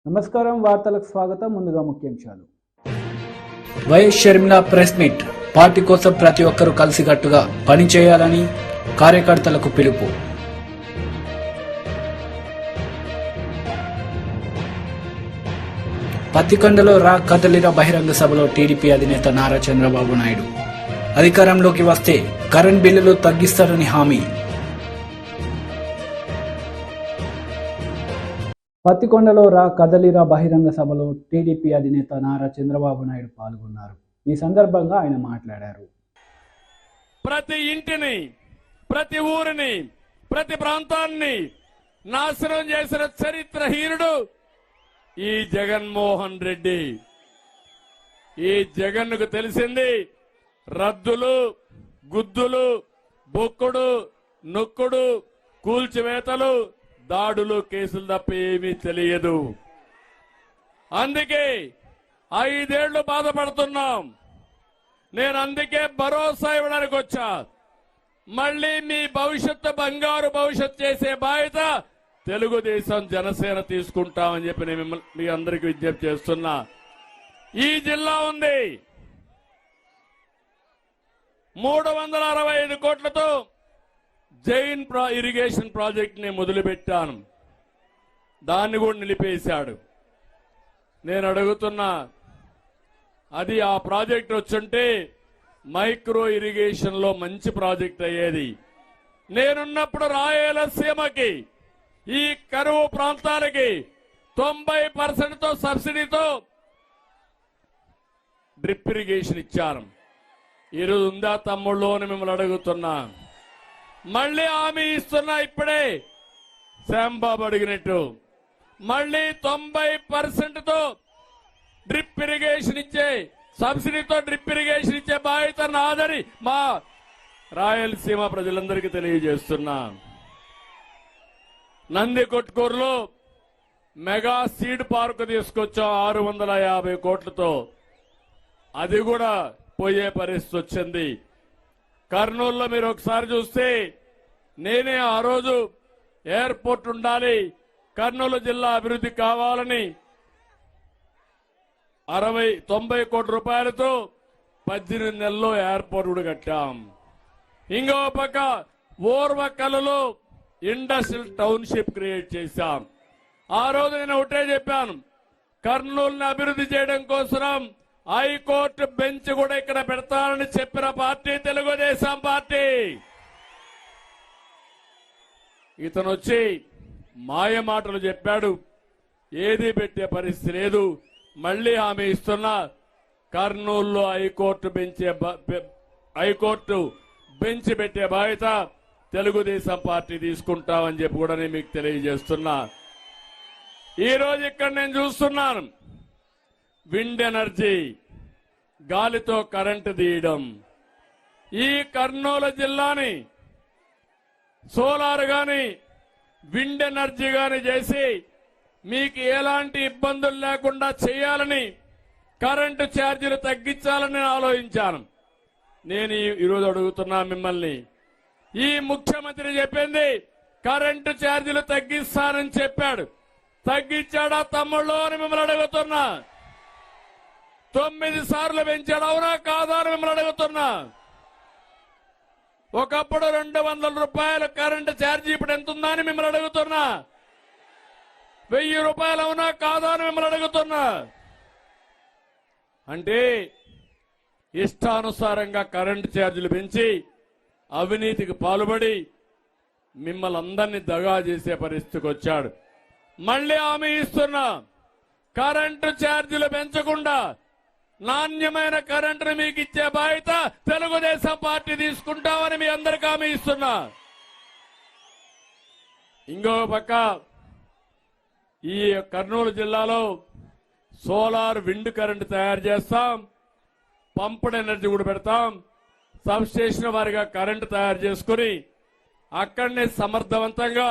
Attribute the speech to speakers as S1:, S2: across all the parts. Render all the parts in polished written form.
S1: నమస్కారం, వార్తలకు స్వాగతం. ముందుగా ముఖ్యాంశాలు.
S2: YS Sharmila press meet. Party కోసం ప్రతి ఒక్కరూ కలిసికట్టుగా పనిచేయాలని కార్యకర్తలకు పిలుపు. పత్తికొండలో కదలిన బహిరంగ సభలో టీడీపీ అధినేత నారా చంద్రబాబు నాయుడు అధికారంలోకి వస్తే కరెంట్ బిల్లులు తగ్గిస్తారని హామీ.
S1: పత్తికొండలో కదలిరా బహిరంగ సభలో టీడీపీ అధినేత నారా చంద్రబాబు నాయుడు పాల్గొన్నారు. ఈ సందర్భంగా ఆయన మాట్లాడారు.
S3: ప్రతి ఇంటిని, ప్రతి ఊరిని, ప్రతి ప్రాంతాన్ని నాశనం చేసిన చరిత్రహీనుడు ఈ జగన్మోహన్ రెడ్డి. ఈ జగన్కు తెలిసింది రద్దులు, గుద్దులు, బొక్కుడు, నొక్కుడు, కూల్చివేతలు, దాడులు, కేసులు తప్ప ఏమీ తెలియదు. అందుకే 5 ఏళ్లు బాధపడుతున్నాం. నేను అందుకే భరోసా ఇవ్వడానికి వచ్చా. మళ్ళీ మీ భవిష్యత్తు బంగారు భవిష్యత్తు చేసే బాధ్యత తెలుగుదేశం, జనసేన తీసుకుంటామని చెప్పి నేను మీ అందరికీ విజ్ఞప్తి చేస్తున్నా. ఈ జిల్లా ఉంది 365 కోట్లతో జైన్ ఇరిగేషన్ ప్రాజెక్ట్ ని మొదలుపెట్టాను. దాన్ని కూడా నిలిపేశాడు. నేను అడుగుతున్నా, అది ఆ ప్రాజెక్ట్ వచ్చుంటే మైక్రో ఇరిగేషన్ లో మంచి ప్రాజెక్ట్ అయ్యేది. నేనున్నప్పుడు రాయలసీమకి, ఈ కరువు ప్రాంతాలకి 90% సబ్సిడీతో డ్రిప్ ఇరిగేషన్ ఇచ్చాను. ఈరోజు ఉందా తమ్ముళ్ళు అని మిమ్మల్ని అడుగుతున్నా. మళ్ళీ హామీ ఇస్తున్నా. ఇప్పుడే శ్యాంబాబు అడిగినట్టు మళ్ళీ 90%తో డ్రిప్ ఇరిగేషన్ ఇచ్చే, సబ్సిడీతో డ్రిప్ ఇరిగేషన్ ఇచ్చే బాధ్యత నాదని మా రాయలసీమ ప్రజలందరికీ తెలియజేస్తున్నా. నందికొట్కూరులో మెగా సీడ్ పార్క్ తీసుకొచ్చాం 650 కోట్లతో. అది కూడా పోయే పరిస్థితి వచ్చింది. కర్నూలులో మీరు ఒకసారి చూస్తే నేనే ఆ రోజు ఎయిర్పోర్ట్ ఉండాలి, కర్నూలు జిల్లా అభివృద్ధి కావాలని 90 కోట్ల రూపాయలతో 18 నెలల్లో ఎయిర్పోర్ట్ కూడా కట్టాం. ఇంకో పక్క ఓర్వకల్లో ఇండస్ట్రియల్ టౌన్షిప్ క్రియేట్ చేశాం. ఆ రోజు నేను ఒకటే చెప్పాను, కర్నూలుని అభివృద్ధి చేయడం కోసం హైకోర్టు బెంచ్ కూడా ఇక్కడ పెడతానని చెప్పిన పార్టీ తెలుగుదేశం పార్టీ. ఇతను వచ్చి మాయ మాటలు చెప్పాడు. ఏది పెట్టే పరిస్థితి లేదు. మళ్లీ హామీ ఇస్తున్నా, కర్నూలులో హైకోర్టు బెంచ్ పెట్టే బాధ్యత తెలుగుదేశం పార్టీ తీసుకుంటామని చెప్పి కూడా నేను మీకు తెలియజేస్తున్నా. ఈ రోజు ఇక్కడ నేను చూస్తున్నాను, విండ్ ఎనర్జీ, గాలితో కరెంటు తీయడం. ఈ కర్నూలు జిల్లాని సోలార్ గాని, విండ్ ఎనర్జీ గాని చేసి మీకు ఎలాంటి ఇబ్బందులు లేకుండా చేయాలని, కరెంటు ఛార్జీలు తగ్గించాలని నేను ఆలోచించాను. నేను ఈరోజు అడుగుతున్నా మిమ్మల్ని, ఈ ముఖ్యమంత్రి చెప్పింది కరెంటు ఛార్జీలు తగ్గిస్తానని చెప్పాడు. తగ్గించాడా తమ్ముళ్ళు అని మిమ్మల్ని అడుగుతున్నా. 9 సార్లు పెంచాడు, అవునా కాదా అని మిమ్మల్ని అడుగుతున్నా. ఒకప్పుడు 200 రూపాయలు కరెంటు ఛార్జీ, ఇప్పుడు ఎంత ఉందా అని మిమ్మల్ని అడుగుతున్నా. 1000 రూపాయలు అవునా కాదా అని మిమ్మల్ని అడుగుతున్నా. అంటే ఇష్టానుసారంగా కరెంటు ఛార్జీలు పెంచి అవినీతికి పాల్పడి మిమ్మల్ని అందరినీ దగా చేసే పరిస్థితికి వచ్చాడు. మళ్లీ హామీ ఇస్తున్నా, కరెంటు ఛార్జీలు పెంచకుండా నాణ్యమైన కరెంటును మీకు ఇచ్చే బాధ్యత తెలుగుదేశం పార్టీ తీసుకుంటామని మీ అందరికీ హామీ ఇస్తున్నా. ఇంకో పక్క ఈ కర్నూలు జిల్లాలో సోలార్, విండ్ కరెంటు తయారు చేస్తాం, పంప్డ్ ఎనర్జీ కూడా పెడతాం. సబ్ స్టేషన్ వారిగా కరెంటు తయారు చేసుకుని అక్కడనే సమర్థవంతంగా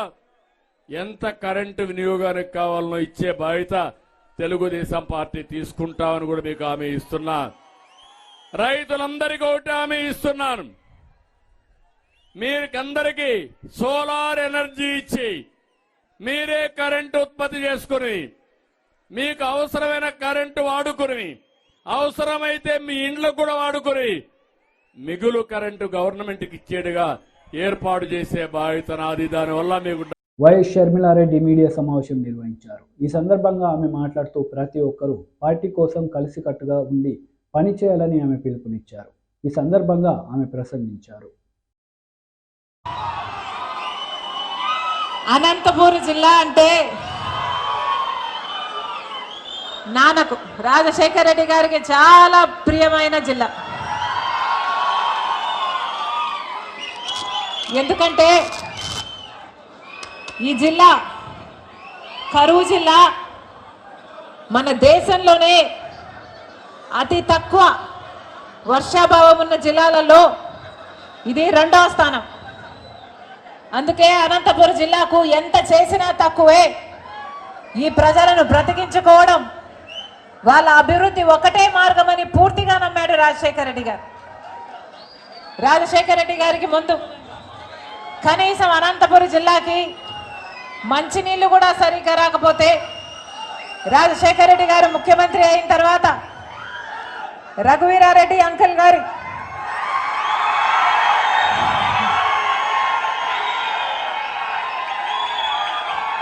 S3: ఎంత కరెంటు వినియోగానికి కావాలనో ఇచ్చే బాధ్యత తెలుగుదేశం పార్టీ తీసుకుంటామని కూడా మీకు హామీ ఇస్తున్నా. రైతులందరికీ ఒకటి హామీ ఇస్తున్నాను, మీకందరికీ సోలార్ ఎనర్జీ ఇచ్చి మీరే కరెంటు ఉత్పత్తి చేసుకుని మీకు అవసరమైన కరెంటు వాడుకుని అవసరమైతే మీ ఇండ్లు కూడా వాడుకుని మిగులు కరెంటు గవర్నమెంట్కి ఇచ్చేట్టుగా ఏర్పాటు చేసే బాధ్యత నాది. దానివల్ల మీకు
S1: వైఎస్ షర్మిలారెడ్డి మీడియా సమావేశం నిర్వహించారు. ఈ సందర్భంగా ఆమె మాట్లాడుతూ ప్రతి ఒక్కరూ పార్టీ కోసం కలిసికట్టుగా ఉండి పనిచేయాలని ఆమె పిలుపునిచ్చారు. ఈ సందర్భంగా ఆమె ప్రసంగించారు.
S4: అనంతపురం జిల్లా అంటే నాన్నకు రాజశేఖర రెడ్డి గారికి చాలా ప్రియమైన జిల్లా. ఎందుకంటే ఈ జిల్లా కరువు జిల్లా, మన దేశంలోనే అతి తక్కువ వర్షాభావం ఉన్న జిల్లాలలో ఇది 2వ స్థానం. అందుకే అనంతపురం జిల్లాకు ఎంత చేసినా తక్కువే. ఈ ప్రజలను బ్రతికించుకోవడం, వాళ్ళ అభివృద్ధి ఒకటే మార్గమని పూర్తిగా నమ్మాడు రాజశేఖర రెడ్డి గారు. రాజశేఖర రెడ్డి గారికి ముందు కనీసం అనంతపురం జిల్లాకి మంచినీళ్లు కూడా సరిగ్గా రాకపోతే రాజశేఖర రెడ్డి గారు ముఖ్యమంత్రి అయిన తర్వాత రఘువీరారెడ్డి అంకుల్ గారి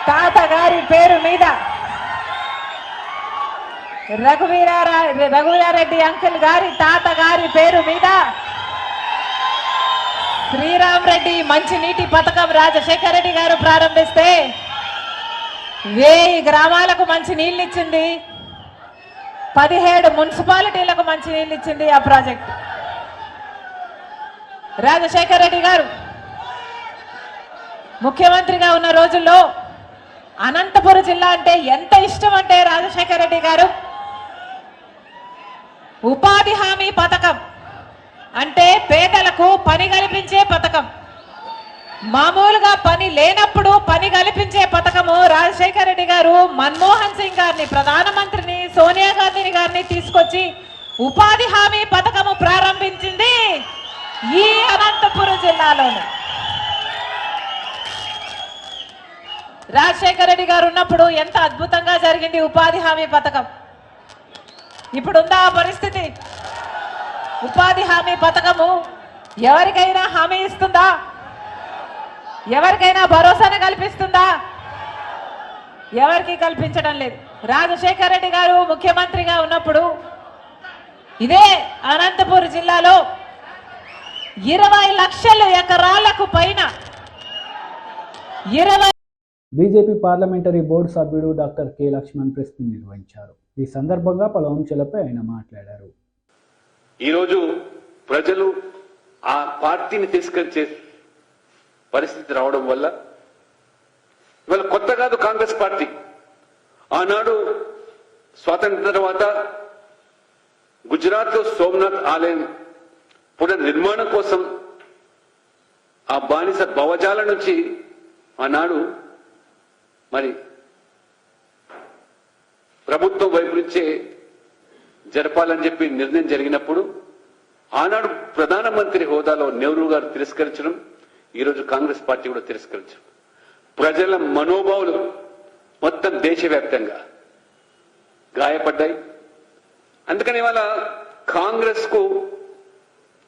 S4: తాతగారి పేరు మీద రఘువీరారెడ్డి అంకుల్ గారి తాతగారి పేరు మీద శ్రీరామ్ రెడ్డి మంచినీటి పథకం రాజశేఖర రెడ్డి గారు ప్రారంభిస్తే 1000 గ్రామాలకు మంచి నీళ్ళు ఇచ్చింది, 17 మున్సిపాలిటీలకు మంచి నీళ్ళు ఇచ్చింది ఆ ప్రాజెక్ట్. రాజశేఖర రెడ్డి గారు ముఖ్యమంత్రిగా ఉన్న రోజుల్లో అనంతపురం జిల్లా అంటే ఎంత ఇష్టం అంటే రాజశేఖర రెడ్డి గారు ఉపాధి హామీ పథకం అంటే పేదలకు పని కల్పించే పథకం, మామూలుగా పని లేనప్పుడు పని కల్పించే పథకము రాజశేఖర రెడ్డి గారు మన్మోహన్ సింగ్ గారిని, ప్రధానమంత్రిని, సోనియా గాంధీ గారిని తీసుకొచ్చి ఉపాధి హామీ పథకము ప్రారంభించింది ఈ అనంతపురం జిల్లాలోనే. రాజశేఖర రెడ్డి గారు ఉన్నప్పుడు ఎంత అద్భుతంగా జరిగింది ఉపాధి హామీ పథకం. ఇప్పుడుందా ఆ పరిస్థితి? ఉపాధి హామీ పథకము ఎవరికైనా హామీ ఇస్తుందా? ఎవరికైనా భరోసాను కల్పిస్తుందా? ఎవరికి కల్పించడం లేదు. రాజశేఖర రెడ్డి గారు ముఖ్యమంత్రిగా ఉన్నప్పుడు ఇదే అనంతపురం జిల్లాలో 20 లక్షల ఎకరాలకు పైన
S1: బీజేపీ పార్లమెంటరీ బోర్డు సభ్యుడు doctor K Laxman press meet నిర్వహించారు. ఈ సందర్భంగా పలు అంశాలపై ఆయన మాట్లాడారు.
S5: ఈరోజు ప్రజలు ఆ పార్టీని తిరస్కరించే పరిస్థితి రావడం వల్ల ఇవాళ కొత్త కాదు కాంగ్రెస్ పార్టీ. ఆనాడు స్వాతంత్ర తర్వాత గుజరాత్లో సోమనాథ్ ఆలయం పునర్నిర్మాణం కోసం ఆ బానిస భవజాల నుంచి ఆనాడు మరి ప్రభుత్వం వైపు నుంచే జరపాలని చెప్పి నిర్ణయం జరిగినప్పుడు ఆనాడు ప్రధానమంత్రి హోదాలో నెహ్రూ గారు తిరస్కరించడం, ఈరోజు కాంగ్రెస్ పార్టీ కూడా తిరస్కరించడం, ప్రజల మనోభావాలు మొత్తం దేశవ్యాప్తంగా గాయపడ్డాయి. అందుకని ఇవాళ కాంగ్రెస్ కు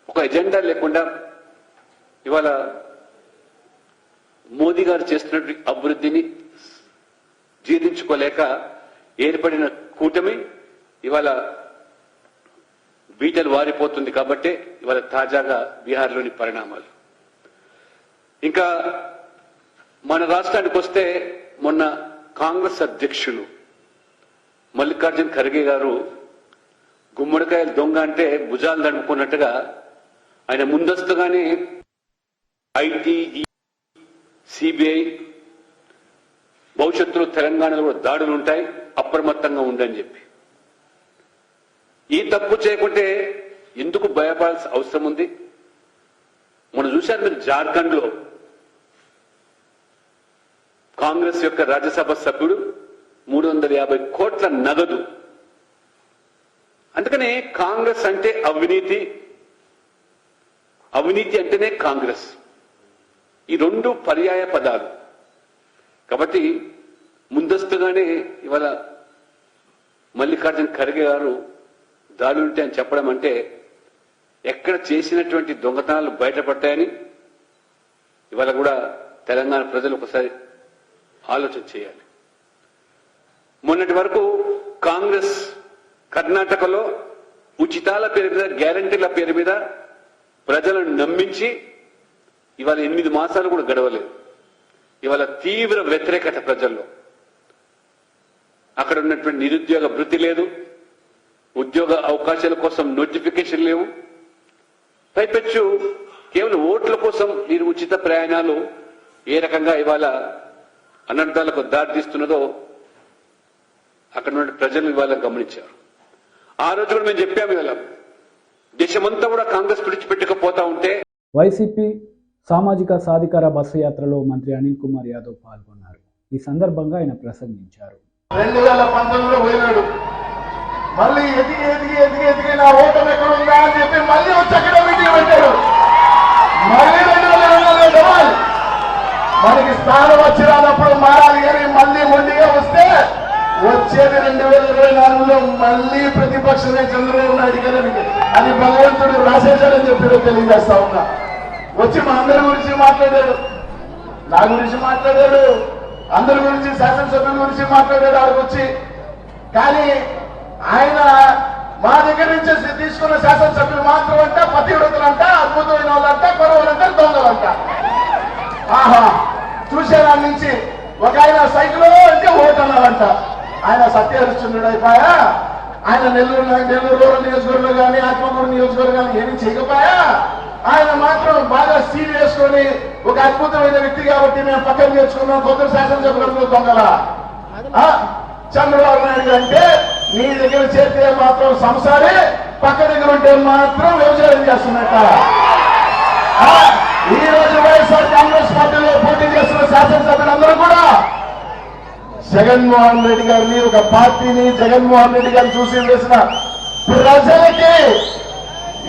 S5: ఒక ఎజెండా లేకుండా ఇవాళ మోదీ గారు చేస్తున్నటువంటి అభివృద్ధిని జీర్ణించుకోలేక ఏర్పడిన కూటమి ఇవాళ బీటలు వారిపోతుంది. కాబట్టి ఇవాళ తాజాగా బీహార్లోని పరిణామాలు. ఇంకా మన రాష్ట్రానికి వస్తే మొన్న కాంగ్రెస్ అధ్యక్షులు మల్లికార్జున్ ఖర్గే గారు గుమ్మడికాయలు దొంగ అంటే భుజాలు నడుపుకున్నట్టుగా ఆయన ముందస్తుగానే ఐటీ, సిబిఐ, భవిష్యత్తులో తెలంగాణలో కూడా దాడులు ఉంటాయి, అప్రమత్తంగా ఉందని చెప్పి. ఈ తప్పు చేయకుంటే ఎందుకు భయపడాల్సిన అవసరం ఉంది? మనం చూశారు మీరు జార్ఖండ్ లో కాంగ్రెస్ యొక్క రాజ్యసభ సభ్యుడు 350 కోట్ల నగదు. అందుకనే కాంగ్రెస్ అంటే అవినీతి, అవినీతి అంటేనే కాంగ్రెస్, ఈ రెండు పర్యాయ పదాలు. కాబట్టి ముందస్తుగానే ఇవాళ మల్లికార్జున ఖర్గే గారు దాడులుంటే అని చెప్పడం అంటే ఎక్కడ చేసినటువంటి దొంగతనాలు బయటపడ్డాయని ఇవాళ కూడా తెలంగాణ ప్రజలు ఒకసారి ఆలోచన చేయాలి. మొన్నటి వరకు కాంగ్రెస్ కర్ణాటకలో ఉచితాల పేరు మీద, గ్యారంటీల పేరు మీద ప్రజలను నమ్మించి ఇవాళ 8 మాసాలు కూడా గడవలేదు. ఇవాళ తీవ్ర వ్యతిరేకత ప్రజల్లో. అక్కడ ఉన్నటువంటి నిరుద్యోగ భృతి లేదు, ఉద్యోగ అవకాశాల కోసం నోటిఫికేషన్ లేవు. పైపెచ్చు కేవలం ఓట్ల కోసం మీరు ఉచిత ప్రయాణాలు ఏ రకంగా ఇవాళ అనర్థాలకు దారితీస్తున్నదో అక్కడ ఉన్న ప్రజలు ఇవాళ గమనించారు. ఆ రోజు కూడా మేము చెప్పాము, ఇవాళ దేశమంతా కూడా కాంగ్రెస్ విడిచిపెట్టకపోతా ఉంటే.
S1: వైసీపీ సామాజిక సాధికార బస్సు యాత్రలో మంత్రి అనిల్ కుమార్ యాదవ్ పాల్గొన్నారు. ఈ సందర్భంగా ఆయన ప్రసంగించారు.
S6: 2019లో పోయినాడు, మళ్ళీ ఎదిగి ఎదిగి ఎదిగి ఎదిగి నా ఓటమి ఎక్కడ ఉందా అని చెప్పి మళ్ళీ వచ్చి అక్కడ మీటింగ్ పెట్టారు. మళ్ళీ 2022 కావాలి, మనకి స్థానం వచ్చి రానప్పుడు మారాలి కానీ మళ్ళీ మొండిగా వస్తే వచ్చేది 2024లో మళ్ళీ ప్రతిపక్షమే చంద్రబాబు నాయుడు గారు అని భగవంతుడు రాసేశాడని చెప్పి తెలియజేస్తా ఉన్నా. వచ్చి మా అందరి గురించి మాట్లాడాడు, నా గురించి మాట్లాడాడు, అందరి గురించి, శాసనసభ్యుల గురించి మాట్లాడాడు ఆడికి వచ్చి. కానీ ఆయన మా దగ్గర నుంచి తీసుకున్న శాసనసభ్యులు మాత్రం అంట పతివ్రతలంట, అద్భుతమైన వాళ్ళంట, కొరవలంట, దొంగలంట. ఆహా, చూసారా నుంచి ఒక ఆయన సైకిల్ అంటే ఓటు అన్నారంట. ఆయన సత్యహరిశ్చంద్రుడు అయిపోయా, ఆయన నెల్లూరు రూరల్ నియోజకవర్గంలో కానీ ఆత్మకూరు నియోజకవర్గం కానీ ఏమి చేయకపోయా. ఆయన మాత్రం బాగా సీల్ వేసుకొని ఒక అద్భుతమైన వ్యక్తి కాబట్టి మేము పక్కన తెచ్చుకున్నాం. కొత్త శాసనసభ్యులు దొంగల చంద్రబాబు నాయుడు అంటే నీ దగ్గర చేస్తే మాత్రం సంసారి, పక్క దగ్గర ఉంటే మాత్రం వ్యవసాయం చేస్తున్నట్ట. ఈ రోజు వైఎస్ఆర్ కాంగ్రెస్ పార్టీలో పోటీ చేస్తున్న శాసనసభ్యులందరూ కూడా జగన్మోహన్ రెడ్డి గారిని, ఒక పార్టీని, జగన్మోహన్ రెడ్డి గారిని చూసి వేసిన ప్రజలకి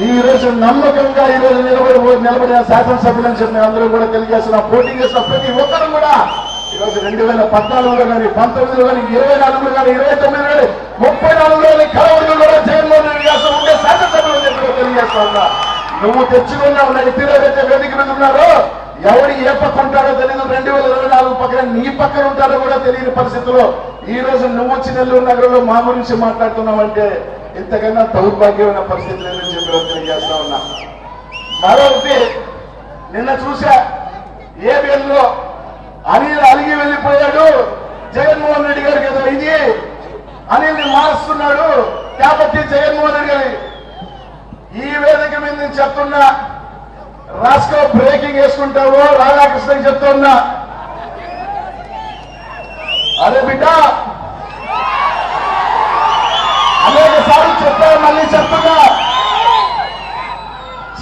S6: ఈ రోజు నమ్మకంగా ఈ రోజు నిలబడిన శాసనసభ్యులని చెప్పి అందరూ కూడా తెలియజేస్తున్న, పోటీ చేసిన ప్రతి ఒక్కరు కూడా ఈరోజు 2014లో కానీ, 19లో కానీ, 24లో కానీ, 29లో కానీ, 34లో కానీ కలవడులో కూడా జగన్మోహన్ రెడ్డి గారు ఉండే శాసనసభ్యులు చెప్పి తెలియజేస్తా ఉన్నా. నువ్వు తెచ్చుకున్న వ్యక్తిలో అయితే వేదిక మీద ఉన్నారో ఎవరు ఏ పక్క ఉంటాడో తెలియదు. 2024 పక్కన నీ పక్కన ఉంటాడో కూడా తెలియని పరిస్థితుల్లో ఈ రోజు నువ్వు వచ్చి నెల్లూరు నగరంలో మా గురించి మాట్లాడుతున్నావంటే ఇంతకన్నా దౌర్భాగ్యమైన పరిస్థితి లేదని చెప్పి తెలియజేస్తా ఉన్నా. మరొకటి, నిన్న చూసా ఏబిఎన్లో అనిల్ అలిగి వెళ్ళిపోయాడు, జగన్మోహన్ రెడ్డి గారికి ఏదో ఇది అనిల్ ని మారుస్తున్నాడు కాబట్టి జగన్మోహన్ రెడ్డి గారి ఈ వేదిక మీద నేను చెప్తున్నా, రాష్ట్ర బ్రేకింగ్ వేసుకుంటావు రాధాకృష్ణకి చెప్తున్నా. అరే బిడ్డ, అనేక సార్లు చెప్పా, మళ్ళీ చెప్తున్నా,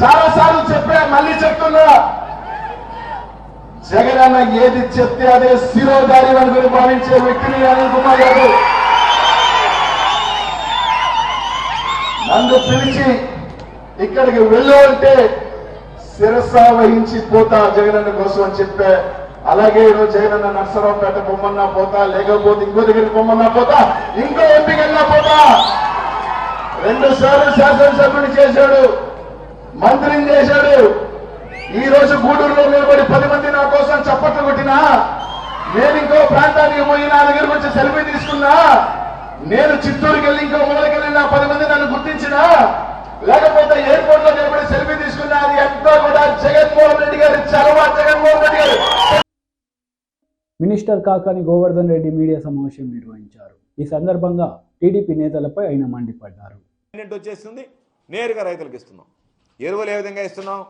S6: చాలా సార్లు చెప్పా, మళ్ళీ చెప్తున్నా. జగన్ అన్న ఏది చెప్తే అదే శిరోధారి అనుకుని భావించే వ్యక్తిని అనిల్ కుమార్ గారు. నన్ను పిలిచి ఇక్కడికి వెళ్ళు అంటే శిరస వహించి పోతా జగనన్న కోసం అని చెప్పే. అలాగే ఈరోజు జగనన్న నర్సరావుపేట పొమ్మన్నా పోతా, లేకపోతే ఇంకో దగ్గరికి పొమ్మన్నా పోతా, ఇంకో ఎంపీకి వెళ్ళినా పోతా. 2 సార్లు శాసనసభ్యుని చేశాడు, మంత్రిని చేశాడు. ఈ రోజు గూడూరులో నిలబడి 10 మంది నా కోసం చప్పట్లు కొట్టినా, నేను ఇంకో ప్రాంతానికి పోయి నా దగ్గరకు వచ్చి సెల్ఫీ తీసుకున్నా, నేను చిత్తూరుకి వెళ్ళి ఇంకో మూలకి వెళ్ళి నా 10 మంది నన్ను గుర్తించినా, లేకపోతే ఎయిర్పోర్ట్ లో నిలబడి సెల్ఫీ తీసుకున్నా, అది ఎంతో కూడా జగన్మోహన్ రెడ్డి గారి చలవ. జగన్మోహన్ రెడ్డి గారు
S1: మినిస్టర్ కాకాని గోవర్ధన్ రెడ్డి మీడియా సమావేశం నిర్వహించారు. ఈ సందర్భంగా టీడీపీ నేతలపై ఆయన మండిపడ్డారు.
S7: వచ్చేస్తుంది, నేరుగా రైతులకు ఇస్తున్నాం. ఎరువులు ఏ విధంగా ఇస్తున్నాం?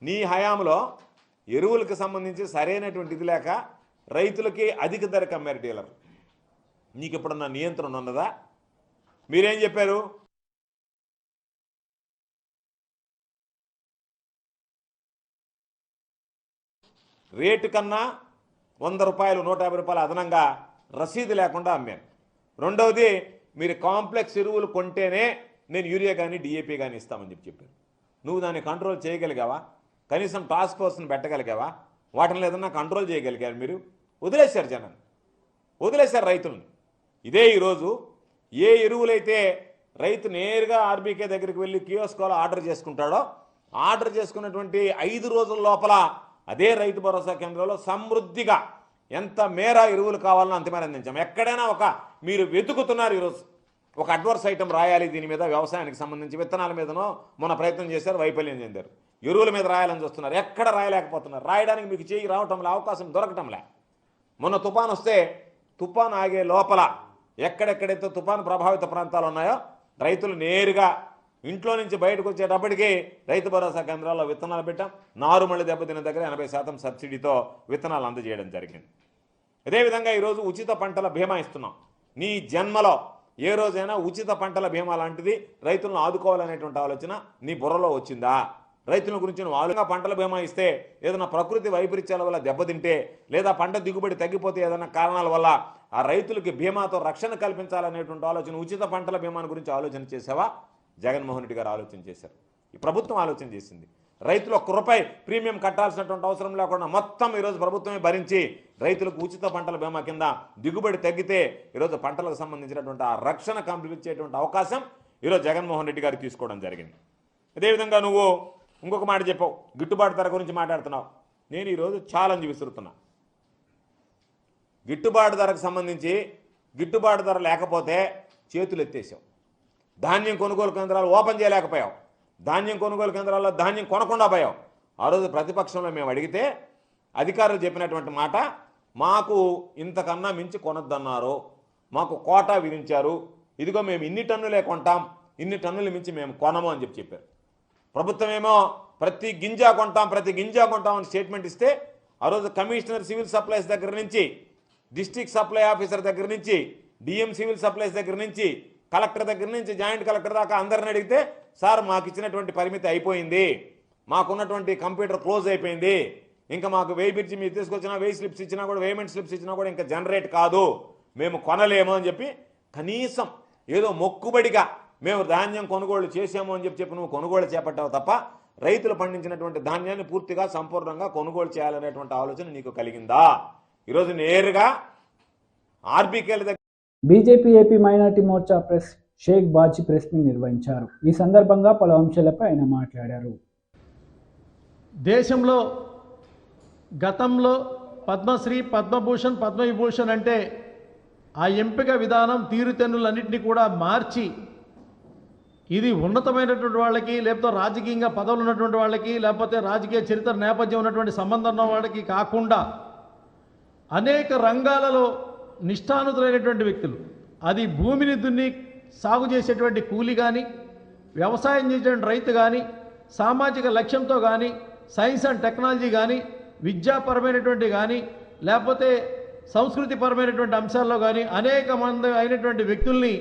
S7: నీ హయాంలో ఎరువులకు సంబంధించి సరైనటువంటి ఇది లేక రైతులకి అధిక ధరకు అమ్మారు డీలర్. నీకు ఎప్పుడన్నా నియంత్రణ ఉన్నదా? మీరేం చెప్పారు? రేటు కన్నా 100 రూపాయలు 150 రూపాయలు అదనంగా రసీదు లేకుండా అమ్మాను. రెండవది, మీరు కాంప్లెక్స్ ఎరువులు కొంటేనే నేను యూరియా కానీ డిఏపీ కానీ ఇస్తామని చెప్పాను. నువ్వు దాన్ని కంట్రోల్ చేయగలిగావా? కనీసం టాస్క్ ఫోర్స్ని పెట్టగలిగావా? వాటిని ఏదన్నా కంట్రోల్ చేయగలిగారు? మీరు వదిలేశారు, జనాన్ని వదిలేశారు, రైతులను. ఇదే ఈరోజు ఏ ఎరువులైతే రైతు నేరుగా ఆర్బీకే దగ్గరికి వెళ్ళి కియోస్కోలో ఆర్డర్ చేసుకుంటాడో ఆర్డర్ చేసుకున్నటువంటి 5 రోజుల లోపల అదే రైతు భరోసా కేంద్రంలో సమృద్ధిగా ఎంత మేర ఎరువులు కావాలని అంతమేర అందించాం. ఎక్కడైనా మీరు వెతుకుతున్నారు ఈరోజు ఒక అడ్వర్స్ ఐటమ్ రాయాలి దీని మీద, వ్యవసాయానికి సంబంధించి విత్తనాల మీదనో మొన్న ప్రయత్నం చేశారు, వైఫల్యం చెందారు. ఎరువుల మీద రాయాలని చూస్తున్నారు, ఎక్కడ రాయలేకపోతున్నారు. రాయడానికి మీకు చేయి రావటంలే, అవకాశం దొరకటంలే. మొన్న తుఫాన్ వస్తే తుఫాన్ ఆగే లోపల ఎక్కడెక్కడైతే తుఫాను ప్రభావిత ప్రాంతాలు ఉన్నాయో రైతులు నేరుగా ఇంట్లో నుంచి బయటకు వచ్చేటప్పటికి రైతు భరోసా కేంద్రాల్లో విత్తనాలు పెట్టాం. నారుమల్లి దెబ్బతిన దగ్గర 80% సబ్సిడీతో విత్తనాలు అందజేయడం జరిగింది. అదేవిధంగా ఈరోజు ఉచిత పంటల బీమా ఇస్తున్నాం. నీ జన్మలో ఏ రోజైనా ఉచిత పంటల బీమా లాంటిది రైతులను ఆదుకోవాలనేటువంటి ఆలోచన నీ బుర్రలో వచ్చిందా? రైతుల గురించి నువ్వు ఆలోచన పంటల బీమా ఇస్తే ఏదైనా ప్రకృతి వైపరీత్యాల వల్ల దెబ్బతింటే లేదా పంట దిగుబడి తగ్గిపోతే ఏదైనా కారణాల వల్ల ఆ రైతులకి బీమాతో రక్షణ కల్పించాలనేటువంటి ఆలోచన, ఉచిత పంటల బీమాను గురించి ఆలోచన చేసావా? జగన్మోహన్ రెడ్డి గారు ఆలోచన చేశారు, ఈ ప్రభుత్వం ఆలోచన చేసింది. రైతులు ₹1 ప్రీమియం కట్టాల్సినటువంటి అవసరం లేకుండా మొత్తం ఈరోజు ప్రభుత్వమే భరించి రైతులకు ఉచిత పంటల బీమా కింద దిగుబడి తగ్గితే ఈరోజు పంటలకు సంబంధించినటువంటి ఆ రక్షణ కల్పించేటువంటి అవకాశం ఈరోజు జగన్మోహన్ రెడ్డి గారు తీసుకోవడం జరిగింది. అదేవిధంగా నువ్వు ఇంకొక మాట చెప్పావు, గిట్టుబాటు ధర గురించి మాట్లాడుతున్నావు. నేను ఈరోజు ఛాలెంజ్ విసురుతున్నా. గిట్టుబాటు ధరకు సంబంధించి గిట్టుబాటు ధర లేకపోతే చేతులు ఎత్తేసావు. ధాన్యం కొనుగోలు కేంద్రాలు ఓపెన్ చేయలేకపోయావు. ధాన్యం కొనుగోలు కేంద్రాల్లో ధాన్యం కొనకుండా పోయావు. ఆ రోజు ప్రతిపక్షంలో మేము అడిగితే అధికారులు చెప్పినటువంటి మాట, మాకు ఇంతకన్నా మించి కొనొద్దన్నారు, మాకు కోటా విధించారు, ఇదిగో మేము ఇన్ని టన్నులే కొంటాం, ఇన్ని టన్నులు మించి మేము కొనము అని చెప్పారు. ప్రభుత్వం ఏమో ప్రతి గింజ కొంటాం అని స్టేట్మెంట్ ఇస్తే ఆ రోజు కమిషనర్ సివిల్ సప్లైస్ దగ్గర నుంచి, డిస్ట్రిక్ట్ సప్లై ఆఫీసర్ దగ్గర నుంచి, డిఎం సివిల్ సప్లైస్ దగ్గర నుంచి, కలెక్టర్ దగ్గర నుంచి జాయింట్ కలెక్టర్ దాకా అందరిని అడిగితే, సార్ మాకు ఇచ్చినటువంటి పరిమితి అయిపోయింది, మాకున్నటువంటి కంప్యూటర్ క్లోజ్ అయిపోయింది, ఇంకా మాకు వెయ్యి బిర్చి మీరు తీసుకొచ్చినా, వెయ్యి స్లిప్స్ ఇచ్చినా కూడా, వేమెంట్ స్లిప్స్ ఇచ్చినా కూడా ఇంకా జనరేట్ కాదు, మేము కొనలేము అని చెప్పి కనీసం ఏదో మొక్కుబడిగా మేము ధాన్యం కొనుగోలు చేసాము అని చెప్పి నువ్వు కొనుగోలు చేపట్టావు తప్ప రైతులు పండించినటువంటి ధాన్యాన్ని పూర్తిగా సంపూర్ణంగా కొనుగోలు చేయాలనేటువంటి ఆలోచన నీకు కలిగిందా? ఈరోజు నేరుగా ఆర్బీకేల దగ్గర
S1: BJP AP minority Morcha press Shaik Baji ప్రెస్ని నిర్వహించారు. ఈ సందర్భంగా పలు అంశాలపై ఆయన మాట్లాడారు.
S8: దేశంలో గతంలో పద్మశ్రీ, పద్మభూషణ్, పద్మవిభూషణ్ అంటే ఆ ఎంపిక విధానం తీరుతెన్నులన్నింటినీ కూడా మార్చి ఇది ఉన్నతమైనటువంటి వాళ్ళకి, లేకపోతే రాజకీయంగా పదవులు ఉన్నటువంటి వాళ్ళకి, లేకపోతే రాజకీయ చరిత్ర నేపథ్యం ఉన్నటువంటి సంబంధం ఉన్న వాళ్ళకి కాకుండా అనేక రంగాలలో నిష్ఠానుతులైనటువంటి వ్యక్తులు, అది భూమిని దున్ని సాగు చేసేటువంటి కూలి కానీ, వ్యవసాయం చేసేటువంటి రైతు కానీ, సామాజిక లక్ష్యంతో కానీ, సైన్స్ అండ్ టెక్నాలజీ కానీ, విద్యాపరమైనటువంటి కానీ, లేకపోతే సంస్కృతిపరమైనటువంటి అంశాల్లో కానీ అనేక మంది అయినటువంటి వ్యక్తుల్ని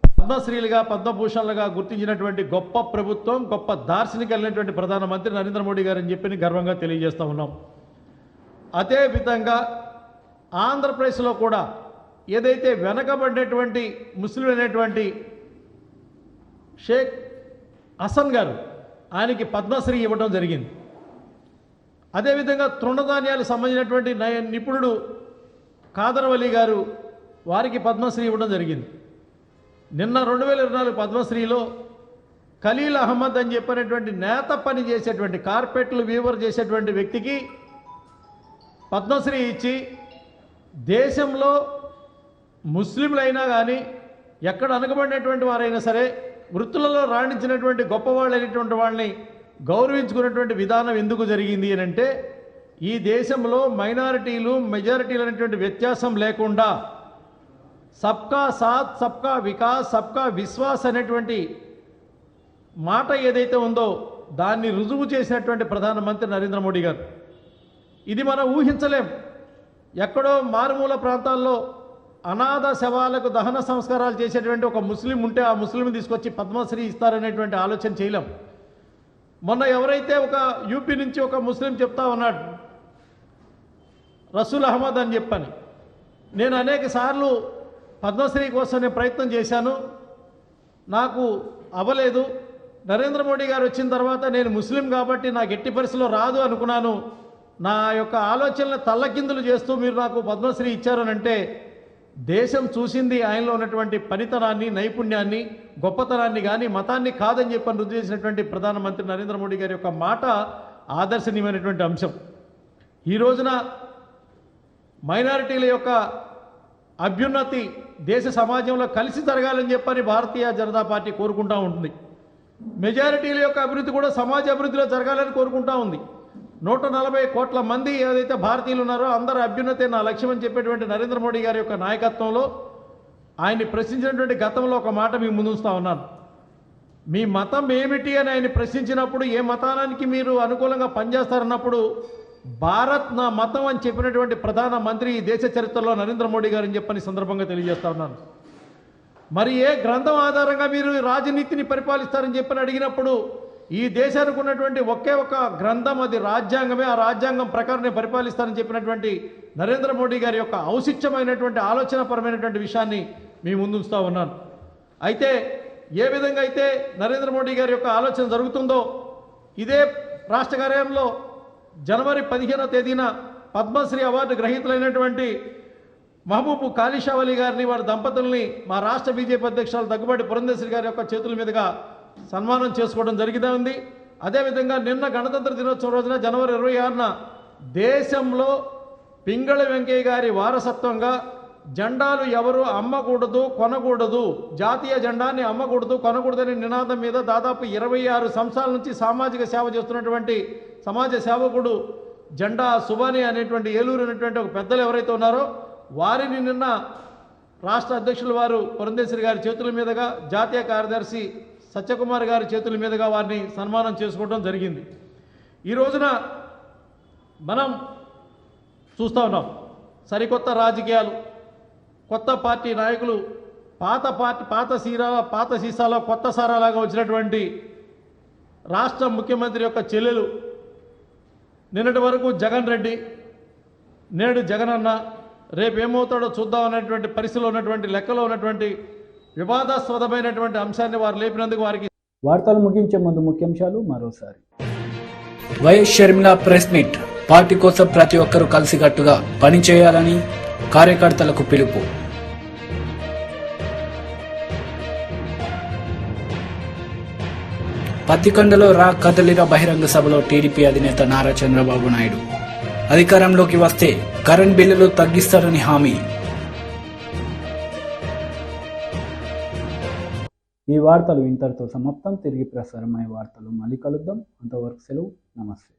S8: పద్మశ్రీలుగా, పద్మభూషణలుగా గుర్తించినటువంటి గొప్ప ప్రభుత్వం, గొప్ప దార్శనికమైనటువంటి ప్రధానమంత్రి నరేంద్ర మోడీ గారు అని చెప్పి గర్వంగా తెలియజేస్తూ ఉన్నాం. అదేవిధంగా ఆంధ్రప్రదేశ్లో కూడా ఏదైతే వెనకబడినటువంటి ముస్లిం అయినటువంటి షేక్ హసన్ గారు, ఆయనకి పద్మశ్రీ ఇవ్వడం జరిగింది. అదేవిధంగా తృణధాన్యాలకు సంబంధించినటువంటి నిపుణుడు కాదర్వలి గారు, వారికి పద్మశ్రీ ఇవ్వడం జరిగింది. నిన్న 2024 పద్మశ్రీలో ఖలీల్ అహ్మద్ అని చెప్పినటువంటి నేత పని చేసేటువంటి, కార్పెట్లు వీవర్ చేసేటువంటి వ్యక్తికి పద్మశ్రీ ఇచ్చి దేశంలో ముస్లింలైనా కానీ, ఎక్కడ అనగబడినటువంటి వారైనా సరే, వృత్తులలో రాణించినటువంటి గొప్పవాళ్ళైనటువంటి వాళ్ళని గౌరవించుకున్నటువంటి విధానం ఎందుకు జరిగింది అని అంటే, ఈ దేశంలో మైనారిటీలు, మెజారిటీలు అనేటువంటి వ్యత్యాసం లేకుండా సబ్కా సాత్, సబ్కా వికాస్, సబ్కా విశ్వాస్ అనేటువంటి మాట ఏదైతే ఉందో దాన్ని రుజువు చేసినటువంటి ప్రధానమంత్రి నరేంద్ర మోడీ గారు. ఇది మనం ఊహించలేం. ఎక్కడో మారుమూల ప్రాంతాల్లో అనాథ శవాలకు దహన సంస్కారాలు చేసేటువంటి ఒక ముస్లిం ఉంటే ఆ ముస్లిం తీసుకొచ్చి పద్మశ్రీ ఇస్తారనేటువంటి ఆలోచన చేయలేం. మొన్న ఎవరైతే ఒక యూపీ నుంచి ఒక ముస్లిం చెప్తా ఉన్నాడు, రసూల్ అహ్మద్ అని చెప్పని, నేను అనేక సార్లు పద్మశ్రీ కోసం నేను ప్రయత్నం చేశాను, నాకు అవ్వలేదు. నరేంద్ర మోడీ గారు వచ్చిన తర్వాత నేను ముస్లిం కాబట్టి నాకు ఎట్టి పరిస్థితిలో రాదు అనుకున్నాను. నా యొక్క ఆలోచనలు తల్లకిందులు చేస్తూ మీరు నాకు పద్మశ్రీ ఇచ్చారనంటే దేశం చూసింది ఆయనలో ఉన్నటువంటి పనితనాన్ని, నైపుణ్యాన్ని, గొప్పతనాన్ని కానీ మతాన్ని కాదని చెప్పని రుజువు చేసినటువంటి ప్రధానమంత్రి నరేంద్ర మోడీ గారి యొక్క మాట ఆదర్శనీయమైనటువంటి అంశం. ఈ రోజున మైనారిటీల యొక్క అభ్యున్నతి దేశ సమాజంలో కలిసి జరగాలని చెప్పని భారతీయ జనతా పార్టీ కోరుకుంటూ ఉంటుంది. మెజారిటీల యొక్క అభివృద్ధి కూడా సమాజ అభివృద్ధిలో జరగాలని కోరుకుంటూ ఉంది. 140 కోట్ల మంది ఏదైతే భారతీయులు ఉన్నారో అందరూ అభ్యున్నతే నా లక్ష్యం అని చెప్పేటువంటి నరేంద్ర మోడీ గారి యొక్క నాయకత్వంలో ఆయన్ని ప్రశ్నించినటువంటి గతంలో ఒక మాట మీ ముందుంచుతా ఉన్నాను. మీ మతం ఏమిటి అని ఆయన ప్రశ్నించినప్పుడు ఏ మతానికి మీరు అనుకూలంగా పనిచేస్తారన్నప్పుడు భారత్ నా మతం అని చెప్పినటువంటి ప్రధానమంత్రి ఈ దేశ చరిత్రలో నరేంద్ర మోడీ గారు అని చెప్పని సందర్భంగా తెలియజేస్తా ఉన్నాను. మరి ఏ గ్రంథం ఆధారంగా మీరు రాజనీతిని పరిపాలిస్తారని చెప్పని అడిగినప్పుడు ఈ దేశానికి ఉన్నటువంటి ఒకే ఒక గ్రంథం, అది రాజ్యాంగమే. ఆ రాజ్యాంగం ప్రకారం నేను పరిపాలిస్తానని చెప్పినటువంటి నరేంద్ర మోడీ గారి యొక్క ఔచిత్యమైనటువంటి ఆలోచనపరమైనటువంటి విషయాన్ని మీ ముందుంచుతా ఉన్నాను. అయితే ఏ విధంగా అయితే నరేంద్ర మోడీ గారి యొక్క ఆలోచన జరుగుతుందో ఇదే రాష్ట్ర కార్యాలయంలో జనవరి 15వ తేదీన పద్మశ్రీ అవార్డు గ్రహీతలైనటువంటి మహబూబ్ కాళీషావలి గారిని, వారి దంపతుల్ని మా రాష్ట్ర బీజేపీ అధ్యక్షురాలు దగ్గుబాటి పురంధేశ్వరి గారి యొక్క చేతుల మీదుగా సన్మానం చేసుకోవడం జరిగితే ఉంది. అదేవిధంగా నిన్న గణతంత్ర దినోత్సవం రోజున జనవరి 26న దేశంలో పింగళ వెంకయ్య గారి వారసత్వంగా జెండాలు ఎవరు అమ్మకూడదు, కొనకూడదు, జాతీయ జెండాన్ని అమ్మకూడదు, కొనకూడదనే నినాదం మీద దాదాపు 26 సంవత్సరాల నుంచి సామాజిక సేవ చేస్తున్నటువంటి సమాజ సేవకుడు జెండా సుబాని అనేటువంటి ఏలూరు అనేటువంటి ఒక పెద్దలు ఎవరైతే ఉన్నారో వారిని నిన్న రాష్ట్ర అధ్యక్షులు వారు పురంధేశ్వరి గారి చేతుల మీదుగా, జాతీయ కార్యదర్శి సత్యకుమార్ గారి చేతుల మీదుగా వారిని సన్మానం చేసుకోవడం జరిగింది. ఈ రోజున మనం చూస్తూ ఉన్నాం సరికొత్త రాజకీయాలు, కొత్త పార్టీ నాయకులు, పాత సీసాలో కొత్త సారాలాగా వచ్చినటువంటి రాష్ట్ర ముఖ్యమంత్రి యొక్క చెల్లెలు, నిన్నటి వరకు జగన్ రెడ్డి, నేడు జగనన్న, రేపు ఏమవుతాడో చూద్దాం అనేటువంటి పరిస్థితిలో ఉన్నటువంటి లెక్కలో ఉన్నటువంటి వివాదాస్పదమైనటువంటి అంశాన్ని వారు లేపినందుకు వారికి.
S1: వార్తలు ముగించే ముందు ముఖ్యాంశాలు మరోసారి.
S2: YS Sharmila press meet. Party కోసం ప్రతి ఒక్కరూ కలిసికట్టుగా పనిచేయాలని కార్యకర్తలకు పిలుపు. పత్తికొండలో కదలిన బహిరంగ సభలో టీడీపీ అధినేత నారా చంద్రబాబు నాయుడు. అధికారంలోకి వస్తే కరెంట్ బిల్లులు తగ్గిస్తారని హామీ.
S1: ఈ వార్తలు ఇంతటితో సమాప్తం. తిరిగి ప్రసారమయ్యే వార్తలు మళ్ళీ కలుద్దాం. అంతవరకు సెలవు. నమస్తే.